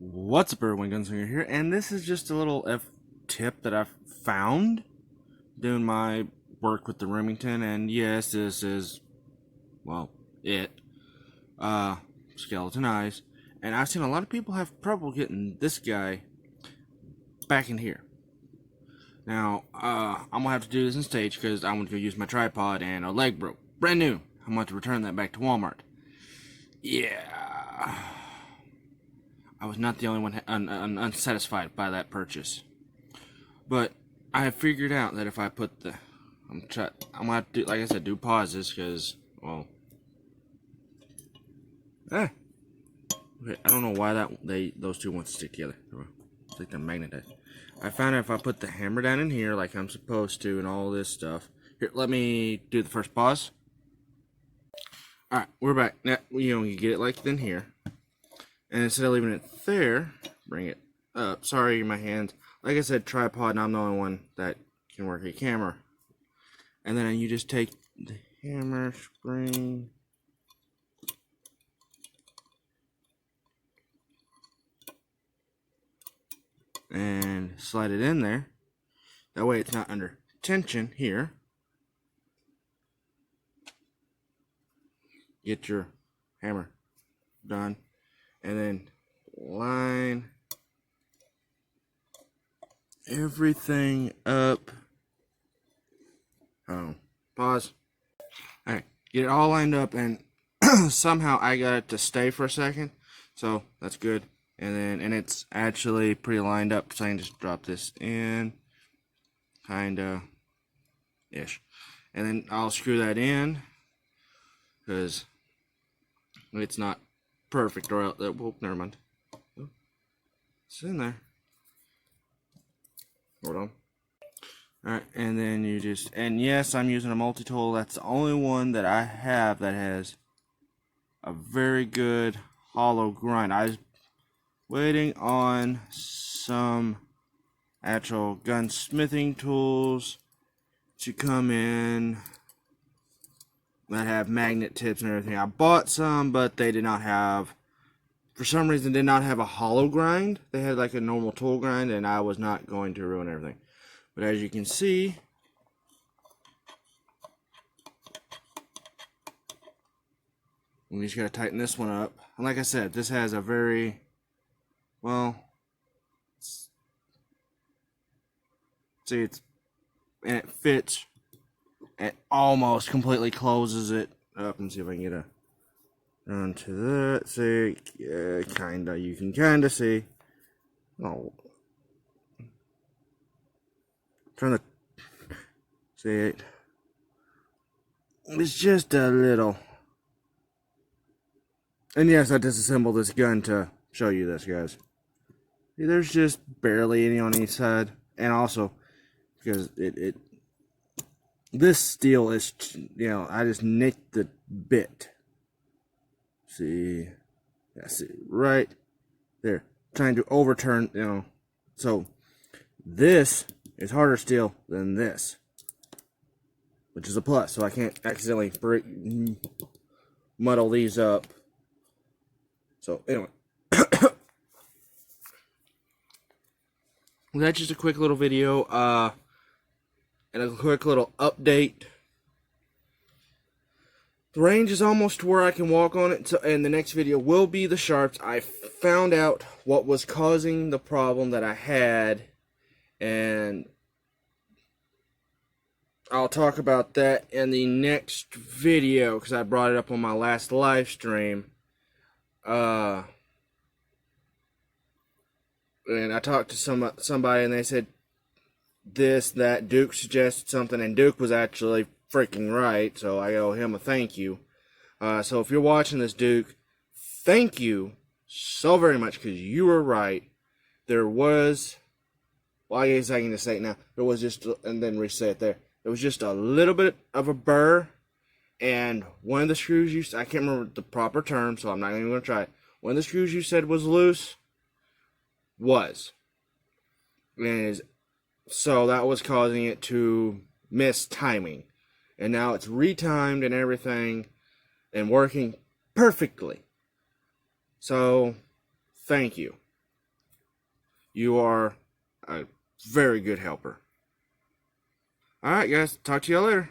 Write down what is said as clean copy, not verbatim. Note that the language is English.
What's up, everyone? Gunslinger here, and this is just a little tip that I found doing my work with the Remington. And yes, this is, well, it skeleton eyes, and I've seen a lot of people have trouble getting this guy back in here. Now, I'm gonna have to do this in stage because I'm gonna go use my tripod, and a leg broke, brand new. I'm gonna have to return that back to Walmart. Yeah, I was not the only one unsatisfied by that purchase. But I have figured out that if I put the, I'm gonna have to do, like I said, do pauses because, well, okay, I don't know why those two want to stick together. It's like they're magnetized. I found out if I put the hammer down in here like I'm supposed to and all this stuff. Here, let me do the first pause. All right, we're back. Now, you get it like in here, and instead of leaving it there, bring it up. Sorry, my hands. Like I said, tripod, and I'm the only one that can work a camera. And then you just take the hammer spring, and slide it in there. That way it's not under tension here. Get your hammer done. And then line everything up. Pause. Alright, get it all lined up, and somehow I got it to stay for a second, so that's good. And it's actually pretty lined up, so I can just drop this in, kinda ish, and then I'll screw that in because it's not perfect, or else, oh, never mind. It's in there. Hold on. Alright, and then you just, and yes, I'm using a multi-tool. That's the only one that I have that has a very good hollow grind. I was waiting on some actual gunsmithing tools to come in that have magnet tips and everything. I bought some, but they did not have, for some reason, did not have a hollow grind. They had like a normal tool grind, and I was not going to ruin everything. But as you can see, we just gotta tighten this one up. And like I said, this has a very, well, see, and it fits. It almost completely closes it up. And see if I can get onto that. See, yeah, kinda. You can kinda see. Oh. Trying to see it. It's just a little. And yes, I disassembled this gun to show you this, guys. See, there's just barely any on each side, and also because this steel is, I just nicked the bit. See, yeah, see right there, trying to overturn, so this is harder steel than this, which is a plus, so I can't accidentally muddle these up. So anyway, that's just a quick little video, and a quick little update. The range is almost to where I can walk on it, so, and the next video will be the sharps. I found out what was causing the problem that I had, and I'll talk about that in the next video because I brought it up on my last live stream. And I talked to somebody, and they said this, that. Duke suggested something, and Duke was actually freaking right, so I owe him a thank you. So if you're watching this, Duke, thank you so very much, because you were right. There was, well, I guess I can just say it now. There was just, and then reset there. There was just a little bit of a burr, and one of the screws I can't remember the proper term, so I'm not even going to try it. One of the screws you said was loose, and so that was causing it to miss timing. And now it's retimed and everything, and working perfectly. So, thank you. You are a very good helper. All right, guys. Talk to you later.